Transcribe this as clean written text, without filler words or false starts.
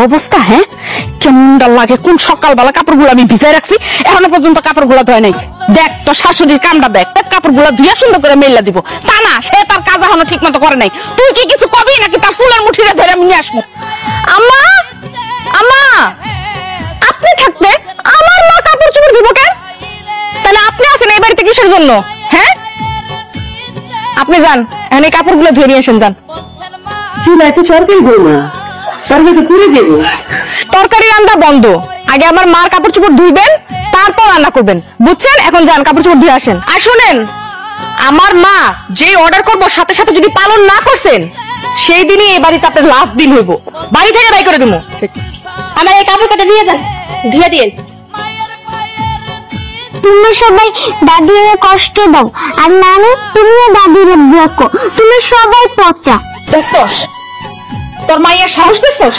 অবস্থা। হ্যাঁ, কেমন লাগে। কোন সকালবেলা কাপড়গুলো আমি ভিজাই রাখছি, এখনো পর্যন্ত কাপড়গুলো ধোয় নাই। দেখ তো শাশুড়ির কামটা দেখ, কাপড়গুলো ধুয়ে সুন্দর করে মেলা দিব। তা না, সে তার কাজ এখনো ঠিক মতো করে নাই। তুই কি কিছু কবি নাকি তার চুলের মুঠিরে ধরে আমি নিয়ে আসবো? আম্মা, আম্মা, আপনি থাকতে আমার মা কাপড় চোপড় দিব কেন? তাহলে আপনি আছেন এই বাড়িতে কিসের জন্য? হ্যাঁ, আপনি যান, এখন এই কাপড়গুলো ধুয়ে নিয়ে আসেন। যান। চুলায় তো তরকারি করবো না, তরকারি তো পুড়ে দেবো। তরকারি রান্না বন্ধ, আগে আমার মার কাপড় চোপড় ধুইবেন, তারপর রান্না করবেন, বুঝছেন? এখন যান, কাপড় চোপড় ধুয়ে আসেন। আর শুনেন, আমার মা যে অর্ডার করবো সাথে সাথে যদি পালন না করছেন, সেই দিনই এই বাড়িতে আপনার লাস্ট দিন হইব। বাড়ি থেকে বাই করে দেবো। আমার এই কাপড় কাটা দিয়ে যান, ধুয়ে দিয়ে। তুমি সবাই দাদির কষ্ট দাও, আর নানু তুমিও দাদির বকো। তুমি সবাই পচা। দেখছস তোর মাইয়ার সাহস দেখছস?